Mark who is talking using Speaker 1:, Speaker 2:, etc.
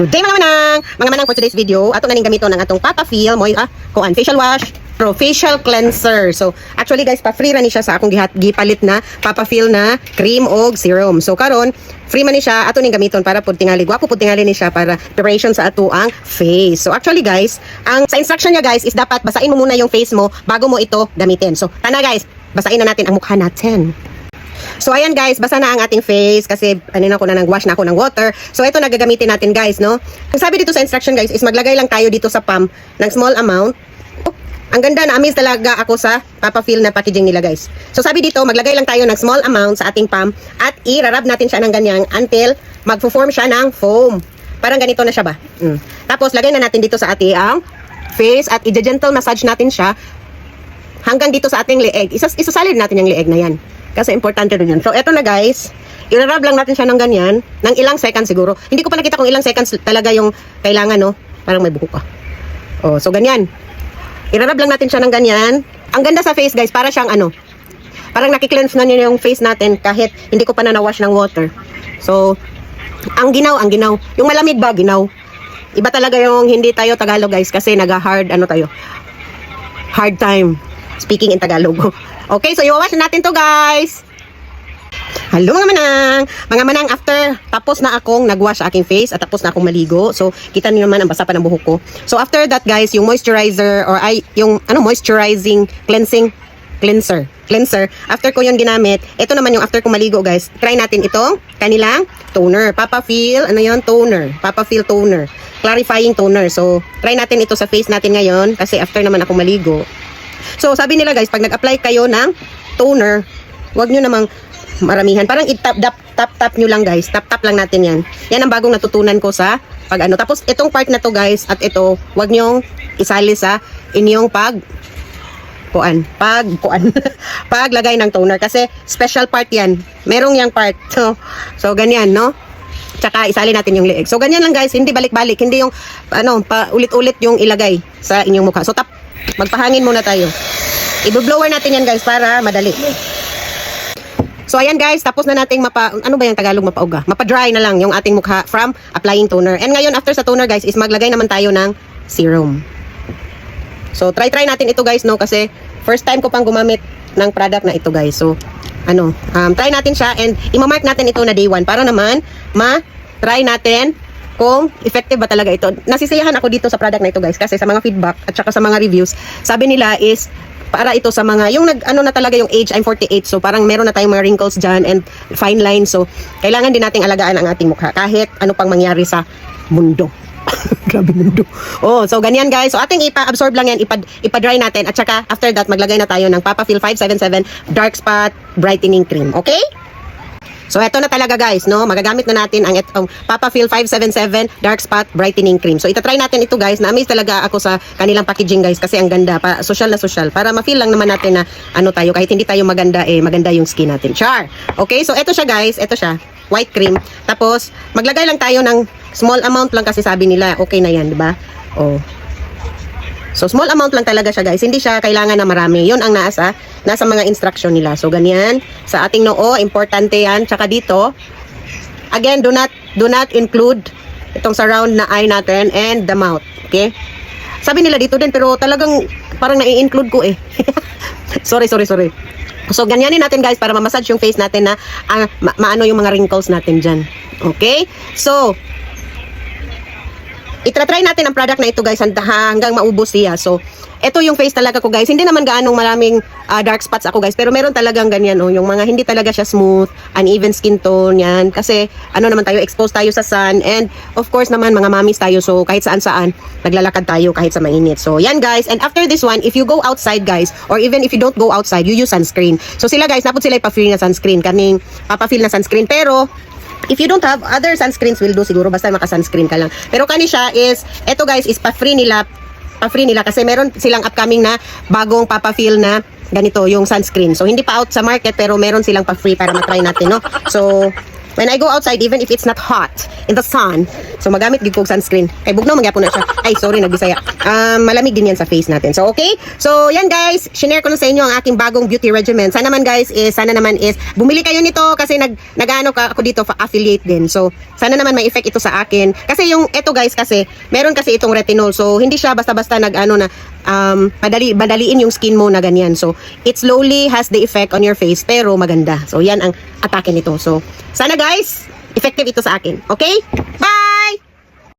Speaker 1: Good day mga manang! Mga manang, for today's video, ato na ning gamito ng atong Papa Feel mo kuan facial wash pro facial cleanser. So actually guys, pa-free ra ni siya sa akong gipalit na Papa Feel na cream og serum. So karon free man ni siya ato ning gamiton para pud tingali gwapo pud tingali ni siya para preparation sa ato ang face. So actually guys, ang sa instruction niya guys is dapat basain mo muna yung face mo bago mo ito gamitin. So tana guys, basain na natin ang mukha natin. So ayan guys, basa na ang ating face kasi kanina ko na nag-wash na ako ng water. So ito nagagamitin natin guys, no? Ang sabi dito sa instruction guys is maglagay lang tayo dito sa palm ng small amount. Oh, ang ganda, na-amaze talaga ako sa Papa Feel na packaging nila guys. So sabi dito, maglagay lang tayo ng small amount sa ating palm at i-rub natin siya ng ganyan until magfo-form siya ng foam. Parang ganito na siya ba? Tapos lagay na natin dito sa ating face at i-gentle massage natin siya hanggang dito sa ating leeg. Isasalid natin yung leeg na yan. Kasi importante rin yun. So, eto na guys. I-rub lang natin siya ng ganyan. Ng ilang seconds siguro. Hindi ko pa nakita kung ilang seconds talaga yung kailangan, no? Parang may buhok ka. Oh, so ganyan. I-rub lang natin siya ng ganyan. Ang ganda sa face guys. Para siyang parang nakikleanse na niya yung face natin kahit hindi ko pa na wash ng water. So, ang ginaw. Yung malamig ba, ginaw. Iba talaga yung hindi tayo Tagalog guys. Kasi hard time speaking in Tagalog. Okay, so i-wash natin to guys. Hello mga manang. Mga manang, after tapos na akong nag-wash aking face at tapos na akong maligo. So, kita niyo naman ang basa pa ng buhok ko. So, after that guys, yung moisturizer or moisturizing cleanser. After ko yung ginamit, ito naman yung after ko maligo guys. Try natin itong kanilang toner. Papa Feel, toner. Papa Feel toner. Clarifying toner. So, try natin ito sa face natin ngayon kasi after naman akong maligo. So, sabi nila guys, pag nag-apply kayo ng toner, wag nyo namang maramihan. Parang tap nyo lang guys. Tap lang natin yan. Yan ang bagong natutunan ko sa Tapos, itong part na to guys, at ito, wag nyo isali sa inyong paglagay ng toner. Kasi, special part yan. Merong yung part. So ganyan, no? Tsaka, isali natin yung leeg. So, ganyan lang guys. Hindi balik-balik. Hindi yung, ulit-ulit yung ilagay sa inyong mukha. So, magpahangin muna tayo. I-blower natin yan guys para madali. So ayan guys, tapos na nating ano ba yung Tagalog mapauga? Mapa-dry na lang yung ating mukha from applying toner. And ngayon after sa toner guys is maglagay naman tayo ng serum. So try natin ito guys, no, kasi first time ko pang gumamit ng product na ito guys. So try natin siya and i-mark natin ito na day 1 para naman ma-try natin kung effective ba talaga ito. Nasisiyahan ako dito sa product na ito guys kasi sa mga feedback at saka sa mga reviews, sabi nila is para ito sa mga yung na talaga yung age. I'm 48, so parang meron na tayong mga wrinkles dyan and fine lines, so kailangan din nating alagaan ang ating mukha kahit ano pang mangyari sa mundo. Grabe mundo. Oh, so ganyan guys. So ating ipa-absorb lang yan, ipa-dry natin at saka after that maglagay na tayo ng Papa Feel 577 Dark Spot Brightening Cream. Okay? So, eto na talaga guys, no? Magagamit na natin ang Papa Feel 577 Dark Spot Brightening Cream. So, itatry natin ito guys. Na-amaze talaga ako sa kanilang packaging guys kasi ang ganda. Social na social. Para ma-feel lang naman natin na tayo. Kahit hindi tayo maganda, maganda yung skin natin. Char! Okay, so eto siya guys. Eto siya. White cream. Tapos, maglagay lang tayo ng small amount lang kasi sabi nila, okay na yan, di ba? Oh. So, small amount lang talaga siya guys. Hindi siya kailangan na marami. Yun ang nasa mga instruction nila. So, ganyan. Sa ating noo, importante yan. Tsaka dito, again, do not include itong surround na eye natin and the mouth. Okay? Sabi nila dito din, pero talagang parang nai-include ko eh. Sorry. So, ganyanin natin guys para ma-massage yung face natin na maano yung mga wrinkles natin dyan. Okay? So, itry natin ang product na ito guys hanggang maubos siya. So, ito yung face talaga ko guys. Hindi naman gaanong maraming dark spots ako guys. Pero meron talagang ganyan yung mga hindi talaga siya smooth, uneven skin tone yan. Kasi naman tayo, exposed tayo sa sun. And of course naman mga mommies tayo. So, kahit saan naglalakad tayo kahit sa mainit. So, yan guys. And after this one, if you go outside guys, or even if you don't go outside, you use sunscreen. So, sila guys, napod sila ipa-free na sunscreen. Kaning Papa-Feel na sunscreen. Pero, if you don't have, other sunscreens will do siguro, basta maka-sunscreen ka lang. Pero kani siya is, eto guys, is pa-free nila kasi meron silang upcoming na bagong Papa Feel na ganito, yung sunscreen. So, hindi pa out sa market, pero meron silang pa-free para matry natin, no? So, when I go outside, even if it's not hot, in the sun, so magamit gid kog sunscreen. Kay bugnaw man gyapon na siya. Ay, sorry, nagbisaya. Malamig din yan sa face natin. So, okay? So, yan guys, shinare ko na sa inyo ang aking bagong beauty regimen. Sana naman is, bumili kayo nito kasi nag-ano ka ako dito, affiliate din. So, sana naman may effect ito sa akin. Kasi ito guys, kasi, meron kasi itong retinol. So, hindi siya basta-basta madaliin yung skin mo na ganyan. So, it slowly has the effect on your face, pero maganda. So, yan ang atake nito. So, sana guys, effective ito sa akin. Okay?